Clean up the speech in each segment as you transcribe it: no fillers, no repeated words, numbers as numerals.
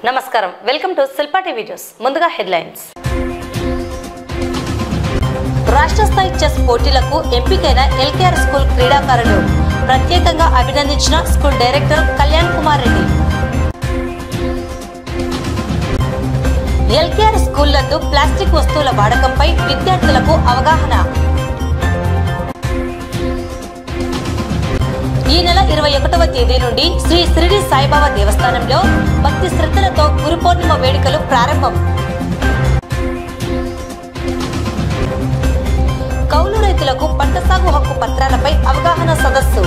నమస్కారం welcome to Shilpa TV news ముందుగా headlines రాష్ట్ర స్థాయి చెస్ పోటీలకు ఎంపికైన ఎల్కేఆర్ స్కూల్ క్రీడాకారులు ప్రత్యేకంగా అభినందించిన school director Kalyan Kumar Reddy LKR school నందు ప్లాస్టిక్ వస్తువుల వాడకంపై విద్యార్థులకు అవగాహన ఈ నెల 21వ తేదీ నుండి శ్రీ షిరిడి సాయిబాబా దేవస్థానంలో భక్తి శ్రద్ధలతో గురు పౌర్ణిమ వేడుకలు ప్రారంభం కౌలు రైతులకు పంట సాగు హక్కు పత్రాలపై అవగాహన సదస్సు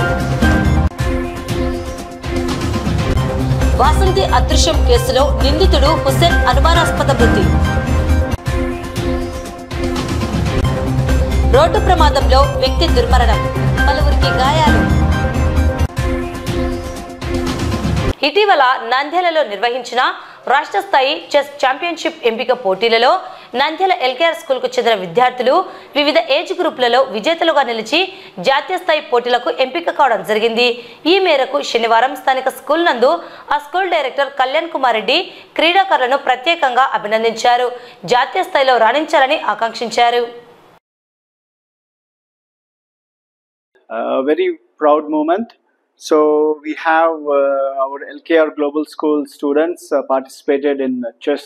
వాసంతి అదృశ్యం కేసులో నిందితుడు హుస్సేన్ అనుమానాస్పద మృతి రోడ్డు ప్రమాదంలో వ్యక్తి దుర్మరణం పలువురికి గాయాలు ఇటీవల నంద్యాలలో నిర్వహించిన రాష్ట్ర స్థాయి చెస్ ఛాంపియన్షిప్ ఎంపిక పోటీలలో నంద్యాల ఎల్కేఆర్ స్కూల్ కు చెందిన విద్యార్థులు వివిధ ఏజ్ గ్రూపులలో విజేతలుగా నిలిచి జాతీయ స్థాయి పోటీలకు ఎంపిక కావడం జరిగింది. ఈ మేరకు శనివారం స్థానిక స్కూల్ నందు ఆ స్కూల్ డైరెక్టర్ కళ్యాణ్ కుమార్ రెడ్డి క్రీడాకారులను ప్రత్యేకంగా అభినందించారు. జాతీయ స్థాయిలో రాణించాలని ఆకాంక్షించారు. Very proud moment. So we have our LKR Global School students participated in chess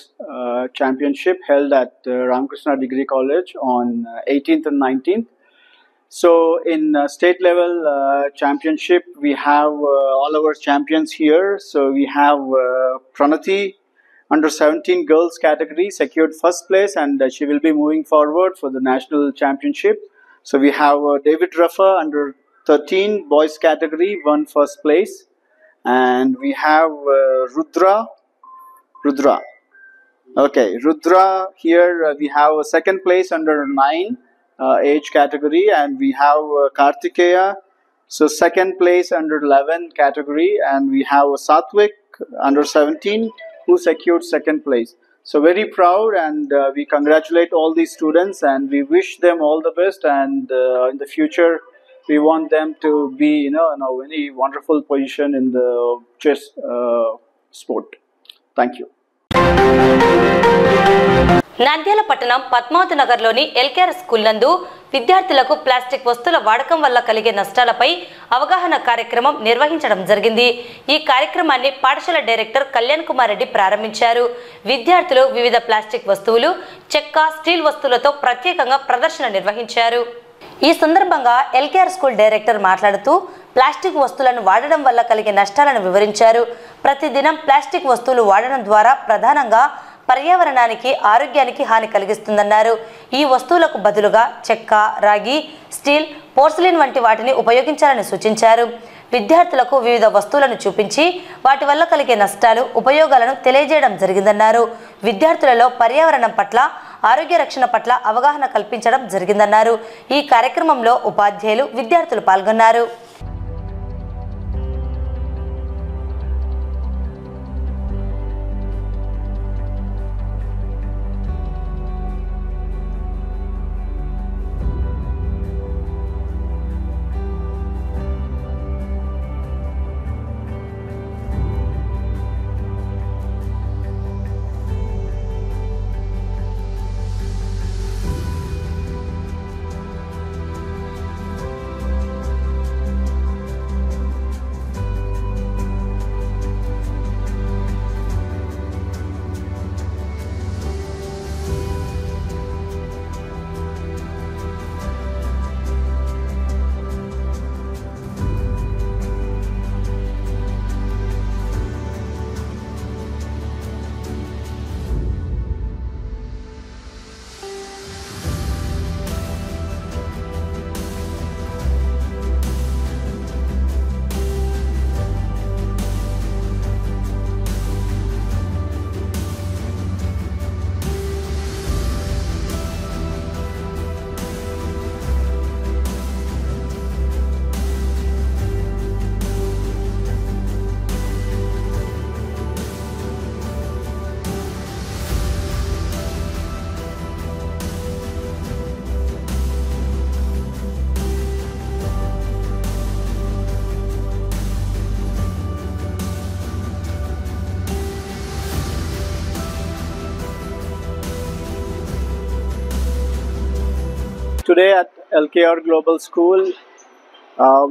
championship held at Ramakrishna Degree College on 18th and 19th. So in state level championship we have all our champions here. So we have Pranati under 17 girls category secured first place and she will be moving forward for the national championship. So we have David Rafa under 13 boys category won first place, and we have Rudra. Okay, Rudra here we have a second place under 9 age category, and we have Kartikeya, so second place under 11 category, and we have Satvik under 17 who secured second place. So very proud, and we congratulate all these students and we wish them all the best, and in the future we want them to be in a very wonderful position in the chess sport. Thank you. Nandyal పట్టణం పద్మావతి నగర్లోని LKR school నందు విద్యార్థులకు plastic వస్తువుల వాడకం వల్ల కలిగే నష్టాలపై అవగాహన కార్యక్రమం నిర్వహించడం జరిగింది. ఈ కార్యక్రమాన్ని పాఠశాల డైరెక్టర్ కళ్యాణ్ కుమార్ రెడ్డి ప్రారంభించారు. విద్యార్థులు వివిధ ప్లాస్టిక్ వస్తువులు, చెక్క, స్టీల్ వస్తువులతో ప్రత్యేకంగా ప్రదర్శన నిర్వహించారు. ఈ సందర్భంగా ఎల్కేఆర్ స్కూల్ డైరెక్టర్ మాట్లాడుతూ ప్లాస్టిక్ వస్తువులను వాడడం వల్ల కలిగే నష్టాలను వివరించారు. ప్రతిదినం ప్లాస్టిక్ వస్తువులు వాడడం ద్వారా ప్రధానంగా పర్యావరణానికి, ఆరోగ్యానికి హాని కలిగిస్తుందన్నారు. ఈ వస్తువులకు బదులుగా చెక్క, రాగి, స్టీల్, పోర్సిలిన్ వంటి వాటిని ఉపయోగించాలని సూచించారు. విద్యార్థులకు వివిధ వస్తువులను చూపించి వాటి వల్ల కలిగే నష్టాలు, ఉపయోగాలను తెలియజేయడం జరిగిందన్నారు. విద్యార్థులలో పర్యావరణం పట్ల, ఆరోగ్య రక్షణ పట్ల అవగాహన కల్పించడం జరిగిందన్నారు. ఈ కార్యక్రమంలో ఉపాధ్యాయులు, విద్యార్థులు పాల్గొన్నారు. today at LKR Global School,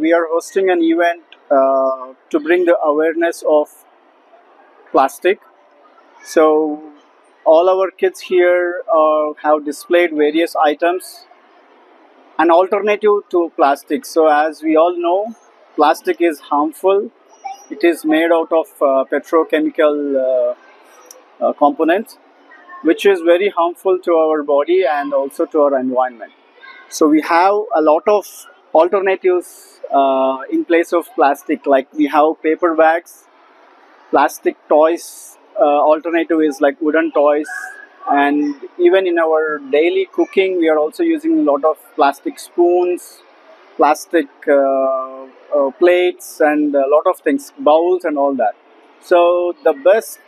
we are hosting an event to bring the awareness of plastic. So all our kids here have displayed various items, an alternative to plastic. So as we all know, plastic is harmful. It is made out of petrochemical components, which is very harmful to our body and also to our environment. So we have a lot of alternatives in place of plastic, like we have paper bags, plastic toys, alternative is like wooden toys, and even in our daily cooking we are also using a lot of plastic spoons, plastic plates, and a lot of things, bowls and all that. So the best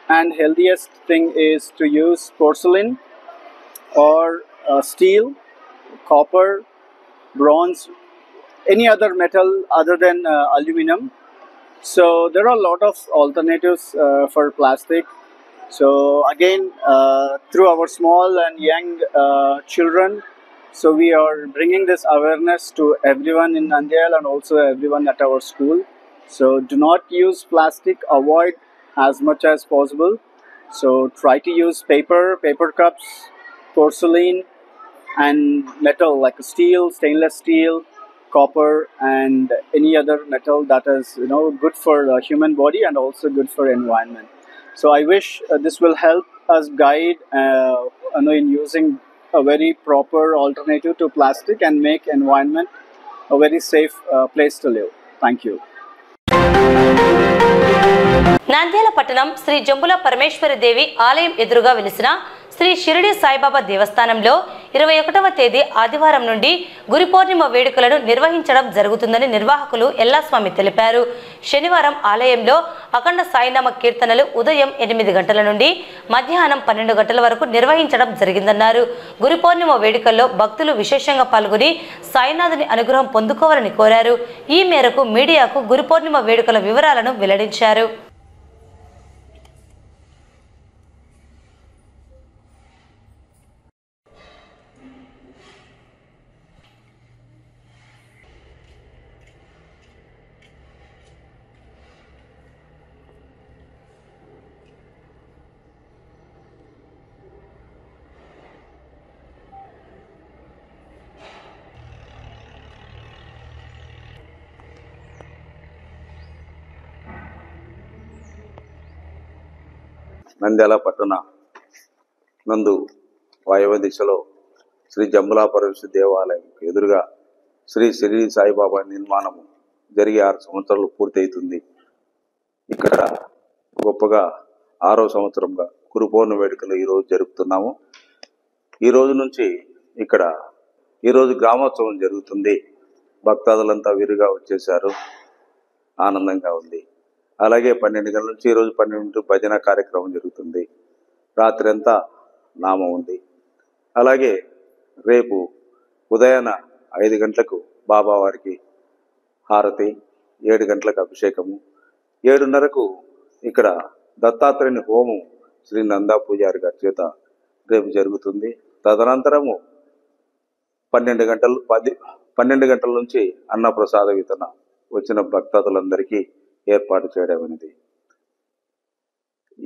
and healthiest thing is to use porcelain or steel, copper, bronze, any other metal other than aluminum. So there are a lot of alternatives for plastic. So again, through our small and young children, so we are bringing this awareness to everyone in Nandyal and also everyone at our school. So do not use plastic, avoid as much as possible. So try to use paper cups, porcelain, and metal like steel, stainless steel, copper, and any other metal that is good for the human body and also good for environment. So I wish this will help us guide in using a very proper alternative to plastic and make environment a very safe place to live. Thank you. Nandyal పట్టణం శ్రీ జంబుల పరమేశ్వరి దేవి ఆలయం ఎదురుగా వెలిసిన శ్రీ షిరిడి సాయిబాబా దేవస్థానంలో 21వ తేదీ ఆదివారం నుండి గురు పౌర్ణిమ వేడుకలను నిర్వహించడం జరుగుతుందని నిర్వాహకులు ఎల్లాస్వామి తెలిపారు. శనివారం ఆలయంలో అఖండ సాయినామ కీర్తనలు ఉదయం 8 గంటల నుండి మధ్యాహ్నం 12 గంటల వరకు నిర్వహించడం జరిగిందన్నారు. గురు పౌర్ణిమ వేడుకల్లో భక్తులు విశేషంగా పాల్గొని సాయినాథుని అనుగ్రహం పొందుకోవాలని కోరారు. ఈ మేరకు మీడియాకు గురు పౌర్ణిమ వేడుకల వివరాలను వెల్లడించారు. నంద్యాల పట్టణ నందు వాయవ్య దిశలో శ్రీ జంబుల పరమేశ్వరి దేవాలయం ఎదురుగా శ్రీ షిరిడి సాయిబాబా నిర్మాణము జరిగి 6 సంవత్సరాలు పూర్తవుతుంది. ఇక్కడ గొప్పగా 6వ సంవత్సరంగా గురు పౌర్ణమి వేడుకలు ఈరోజు జరుపుతున్నాము. ఈ రోజు నుంచి ఇక్కడ ఈరోజు గ్రామోత్సవం జరుగుతుంది. భక్తాదులంతా విరిగా వచ్చేసారు, ఆనందంగా ఉంది. అలాగే 12 గంటల నుంచి ఈరోజు 12 భజన కార్యక్రమం జరుగుతుంది. రాత్రి అంతా నామం ఉంది. అలాగే రేపు ఉదయాన 5 గంటలకు బాబావారికి హారతి, 7 గంటలకు అభిషేకము, 7:30కు ఇక్కడ దత్తాత్రేయుని హోమం శ్రీ నందా పూజారి గారి చేత రేపు జరుగుతుంది. తదనంతరము 12 గంటల నుంచి అన్నప్రసాద వితరణ వచ్చిన భక్తాదులందరికీ ఏర్పాటు చేయడం అనేది.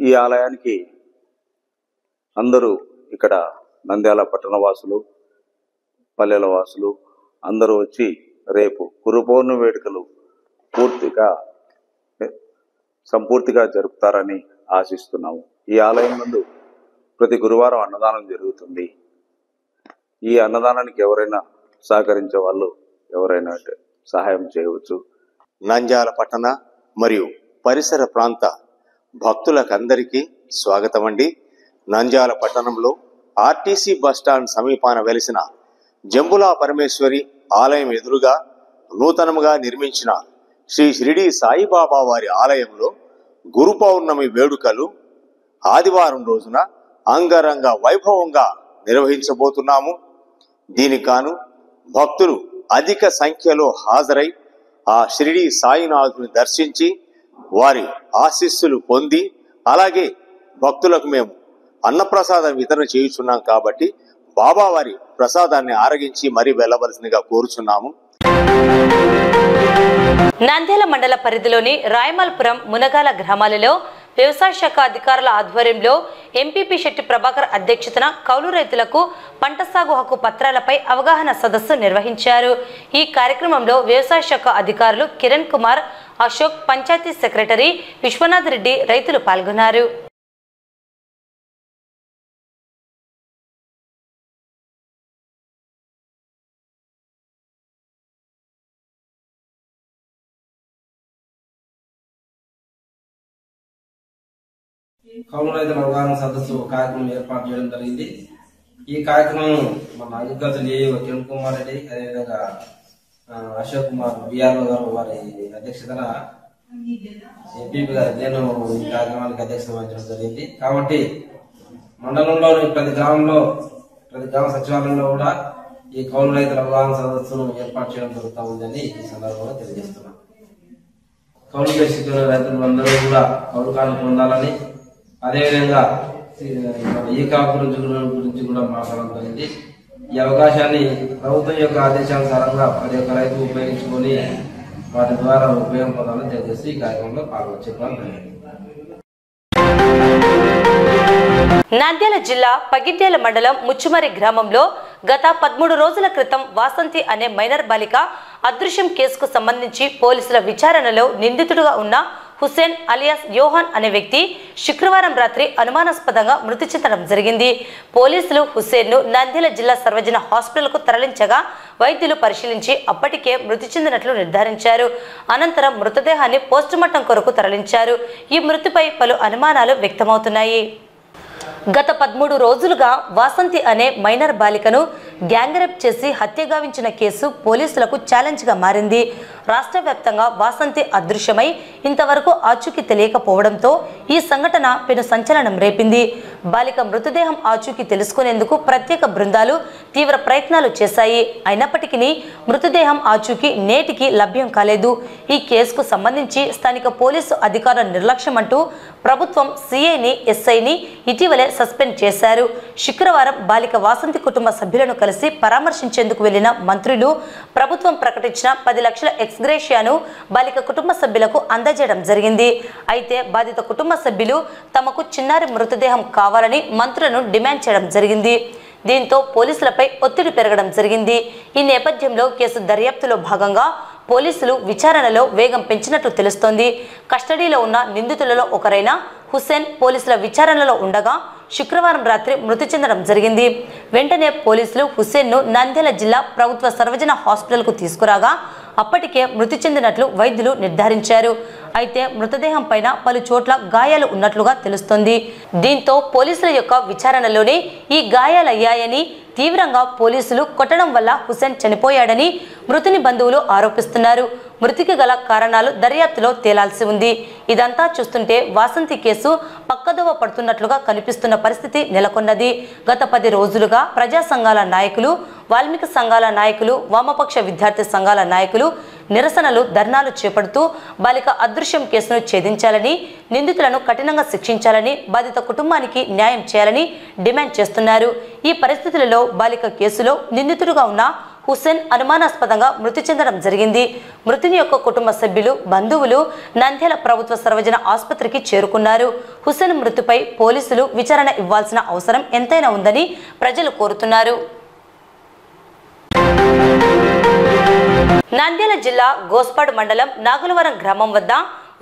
ఈ ఆలయానికి అందరూ ఇక్కడ నంద్యాల పట్టణ వాసులు, పల్లెల వాసులు అందరూ వచ్చి రేపు గురు పౌర్ణమి వేడుకలు సంపూర్తిగా జరుపుతారని ఆశిస్తున్నాము. ఈ ఆలయం నందు ప్రతి గురువారం అన్నదానం జరుగుతుంది. ఈ అన్నదానానికి ఎవరైనా సహకరించే వాళ్ళు ఎవరైనా సహాయం చేయవచ్చు. నంద్యాల పట్టణ మరియు పరిసర ప్రాంత భక్తులకందరికీ స్వాగతం అండి. నంద్యాల పట్టణంలో ఆర్టీసీ బస్టాండ్ సమీపాన వెలిసిన జంబుల పరమేశ్వరి ఆలయం ఎదురుగా నూతనముగా నిర్మించిన శ్రీ షిరిడి సాయిబాబా వారి ఆలయంలో గురు పౌర్ణమి వేడుకలు ఆదివారం రోజున అంగరంగ వైభవంగా నిర్వహించబోతున్నాము. దీనికి గాను భక్తులు అధిక సంఖ్యలో హాజరై ఆ షిరిడి సాయినాథుని దర్శించి వారి ఆశీస్సులు పొంది, అలాగే భక్తులకు మేము అన్నప్రసాదం వితరణ చేయుచున్నాం కాబట్టి బాబావారి ప్రసాదాన్ని ఆరగించి మరీ వెళ్ళవలసిందిగా కోరుచున్నాము. నంద్యాల మండల పరిధిలోని రాయమల్పురం, మునగాల గ్రామాలలో వ్యవసాయ శాఖ అధికారుల ఆధ్వర్యంలో ఎంపీపీ శెట్టి ప్రభాకర్ అధ్యక్షతన కౌలు రైతులకు పంట సాగు హక్కు పత్రాలపై అవగాహన సదస్సు నిర్వహించారు. ఈ కార్యక్రమంలో వ్యవసాయ శాఖ అధికారులు కిరణ్ కుమార్, అశోక్, పంచాయతీ సెక్రటరీ విశ్వనాథ్ రెడ్డి రైతులు పాల్గొన్నారు. కౌలు రైతుల అవగాహన సదస్సు కార్యక్రమం ఏర్పాటు చేయడం జరిగింది. ఈ కార్యక్రమం మన అగ్రికల్చర్ ఏఈఓ కిరణ్ కుమార్ రెడ్డి, అదేవిధంగా అశోక్ కుమార్ బిఆర్ఓ గారు వారి అధ్యక్షతన ఎంపీపీ గారు నేను ఈ కార్యక్రమానికి అధ్యక్షత వహించడం జరిగింది. కాబట్టి మండలంలోని ప్రతి గ్రామ సచివాలయంలో కూడా ఈ కౌలు రైతుల అవగాహన సదస్సును ఏర్పాటు చేయడం జరుగుతూ ఉందని ఈ సందర్భంగా తెలియజేస్తున్నాను. కౌలు చేస్తున్న రైతులందరూ కూడా కౌలు కాలం పొందాలని, అదేవిధంగా ఈ కాపు గురించి కూడా మాట్లాడడం జరిగింది. ఈ అవకాశాన్ని ప్రభుత్వం యొక్క ఆదేశానుసారంగా ప్రతి ఒక్క రైతు ఉపయోగించుకొని వాటి ద్వారా ఉపయోగం పొందాలని తెలియజేసి ఈ కార్యక్రమంలో చెప్పడం జరిగింది. నంద్యాల జిల్లా పగిడ్యాల మండలం ముచ్చుమరి గ్రామంలో గత 13 రోజుల క్రితం వాసంతి అనే మైనర్ బాలిక అదృశ్యం కేసుకు సంబంధించి పోలీసుల విచారణలో నిందితుడుగా ఉన్న హుసేన్ అలియాస్ యోహాన్ అనే వ్యక్తి శుక్రవారం రాత్రి అనుమానాస్పదంగా మృతి చెందడం జరిగింది. పోలీసులు హుసేన్ను నంద్యాల జిల్లా సర్వజన హాస్పిటల్కు తరలించగా వైద్యులు పరిశీలించి అప్పటికే మృతి చెందినట్లు నిర్ధారించారు. అనంతరం మృతదేహాన్ని పోస్టుమార్టం కొరకు తరలించారు. ఈ మృతిపై పలు అనుమానాలు వ్యక్తమవుతున్నాయి. గత 13 రోజులుగా వాసంతి అనే మైనర్ బాలికను గ్యాంగ్రేప్ చేసి హత్యగావించిన కేసు పోలీసులకు ఛాలెంజ్గా మారింది. రాష్ట్ర వ్యాప్తంగా వాసంతి అదృశ్యమై ఇంతవరకు ఆచూకీ తెలియకపోవడంతో ఈ సంఘటన పెను సంచలనం రేపింది. బాలిక మృతదేహం ఆచూకీ తెలుసుకునేందుకు ప్రత్యేక బృందాలు తీవ్ర ప్రయత్నాలు చేశాయి. అయినప్పటికీ మృతదేహం ఆచూకీ నేటికి లభ్యం కాలేదు. ఈ కేసుకు సంబంధించి స్థానిక పోలీసు అధికారుల నిర్లక్ష్యం అంటూ ప్రభుత్వం సిఐని, ఎస్ఐని ఇటీవలే సస్పెండ్ చేశారు. శుక్రవారం బాలిక వాసంతి కుటుంబ సభ్యులను కలిసి పరామర్శించేందుకు వెళ్లిన మంత్రులు ప్రభుత్వం ప్రకటించిన 10 లక్షల ఎక్స్గ్రేషియాను బాలిక కుటుంబ సభ్యులకు అందజేయడం జరిగింది. అయితే బాధిత కుటుంబ సభ్యులు తమకు చిన్నారి మృతదేహం కావాలని మంత్రులను డిమాండ్ చేయడం జరిగింది. దీంతో పోలీసులపై ఒత్తిడి పెరగడం జరిగింది. ఈ నేపథ్యంలో కేసు దర్యాప్తులో భాగంగా పోలీసులు విచారణలో వేగం పెంచినట్లు తెలుస్తోంది. కస్టడీలో ఉన్న నిందితులలో ఒకరైన హుసేన్ పోలీసుల విచారణలో ఉండగా శుక్రవారం రాత్రి మృతి చెందడం జరిగింది. వెంటనే పోలీసులు హుసేన్ను నంద్యాల జిల్లా ప్రభుత్వ సర్వజన హాస్పిటల్కు తీసుకురాగా అప్పటికే మృతి చెందినట్లు వైద్యులు నిర్ధారించారు. అయితే మృతదేహం పైన పలు చోట్ల గాయాలు ఉన్నట్లుగా తెలుస్తోంది. దీంతో పోలీసుల యొక్క విచారణలోనే ఈ గాయాలయ్యాయని, తీవ్రంగా పోలీసులు కొట్టడం వల్ల హుసేన్ చనిపోయాడని మృతుని బంధువులు ఆరోపిస్తున్నారు. మృతికి గల కారణాలు దర్యాప్తులో తేలాల్సి ఉంది. ఇదంతా చూస్తుంటే వాసంతి కేసు పక్కదోవ పడుతున్నట్లుగా కనిపిస్తున్న పరిస్థితి నెలకొన్నది. గత 10 రోజులుగా ప్రజా సంఘాల నాయకులు, వాల్మీకి సంఘాల నాయకులు, వామపక్ష విద్యార్థి సంఘాల నాయకులు నిరసనలు, ధర్నాలు చేపడుతూ బాలిక అదృశ్యం కేసును ఛేదించాలని, నిందితులను కఠినంగా శిక్షించాలని, బాధిత కుటుంబానికి న్యాయం చేయాలని డిమాండ్ చేస్తున్నారు. ఈ పరిస్థితులలో బాలిక కేసులో నిందితుడుగా ఉన్న హుసేన్ అనుమానాస్పదంగా మృతి చెందడం జరిగింది. మృతుని యొక్క కుటుంబ సభ్యులు, బంధువులు నంద్యాల ప్రభుత్వ సర్వజన ఆసుపత్రికి చేరుకున్నారు. హుసేన్ మృతిపై పోలీసులు విచారణ ఇవ్వాల్సిన అవసరం ఎంతైనా ఉందని ప్రజలు కోరుతున్నారు. నంద్యాల జిల్లా గోస్పాడు మండలం నాగులవరం గ్రామం వద్ద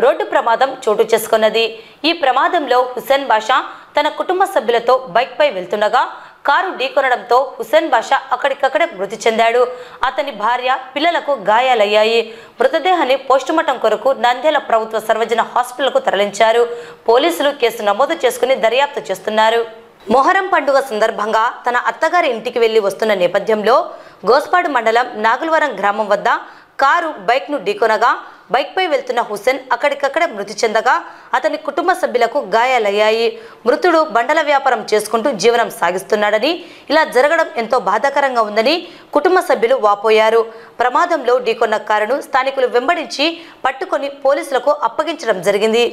రోడ్డు ప్రమాదం చోటు చేసుకున్నది. ఈ ప్రమాదంలో హుసేన్ బాషా తన కుటుంబ సభ్యులతో బైక్పై వెళ్తుండగా కారు ఢీకొనడంతో హుసేన్ బాషా అక్కడికక్కడే మృతి చెందాడు. అతని భార్య, పిల్లలకు గాయాలయ్యాయి. మృతదేహాన్ని పోస్టుమార్టం కొరకు నంద్యాల ప్రభుత్వ సర్వజన హాస్పిటల్కు తరలించారు. పోలీసులు కేసు నమోదు చేసుకుని దర్యాప్తు చేస్తున్నారు. మొహరం పండుగ సందర్భంగా తన అత్తగారి ఇంటికి వెళ్లి వస్తున్న నేపథ్యంలో గోస్పాడు మండలం నాగులవరం గ్రామం వద్ద కారు బైక్ను ఢీకొనగా బైక్పై వెళ్తున్న హుసేన్ అక్కడికక్కడే మృతి చెందగా అతని కుటుంబ సభ్యులకు గాయాలయ్యాయి. మృతుడు బండల వ్యాపారం చేసుకుంటూ జీవనం సాగిస్తున్నాడని, ఇలా జరగడం ఎంతో బాధాకరంగా ఉందని కుటుంబ సభ్యులు వాపోయారు. ప్రమాదంలో ఢీకొన్న కారును స్థానికులు వెంబడించి పట్టుకొని పోలీసులకు అప్పగించడం జరిగింది.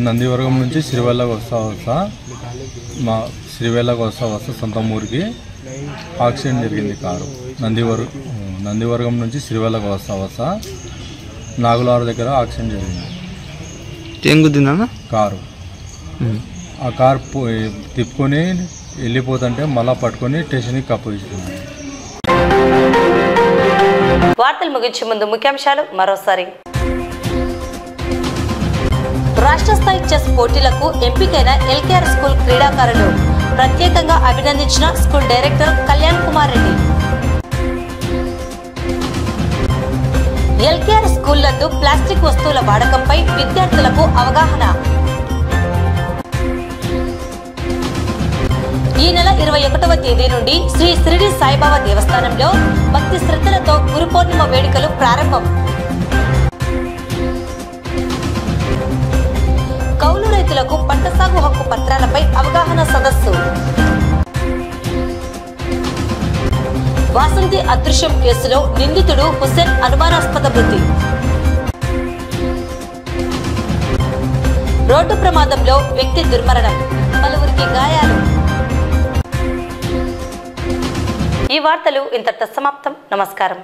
నందివర్గం నుంచి శ్రీవెల్లకి వస్తా మా శ్రీవెల్లకి వస్తా సొంత ఊరికి యాక్సిడెంట్ జరిగింది కారు. నందివర్గం నుంచి శ్రీవెల్లకి వస్తా నాగులారు దగ్గర యాక్సిడెంట్ జరిగింది. ఏం గుద్దిందన్న? కారు. ఆ కారు తిప్పుకొని వెళ్ళిపోతుంటే మళ్ళీ పట్టుకొని స్టేషన్కి అప్పగించుకున్నాను. వార్తలు ముగించే ముందు ముఖ్యాంశాలు మరోసారి. రాష్ట్ర స్థాయి చెస్ పోటీలకు ఎంపికైన ఎల్కేఆర్ స్కూల్ క్రీడాకారులు ప్రత్యేకంగా అభినందించిన school director Kalyan Kumar Reddy. LKR school నందు ప్లాస్టిక్ వస్తువుల వాడకంపై విద్యార్థులకు అవగాహన. ఈ నెల 21వ తేదీ నుండి శ్రీ షిరిడి సాయిబాబా దేవస్థానంలో భక్తి శ్రద్ధలతో గురు పౌర్ణిమ వేడుకలు ప్రారంభం. కౌలు రైతులకు పంట సాగు హక్కు పత్రాలపై అవగాహన సదస్సు. వాసంతి అదృశ్యం కేసులో నిందితుడు హుస్సేన్ అనుమానాస్పద మృతి. రోడ్డు ప్రమాదంలో వ్యక్తి దుర్మరణం, పలువురికి గాయాలు. ఈ వార్తలు ఇంతటితో సమాప్తం. నమస్కారం.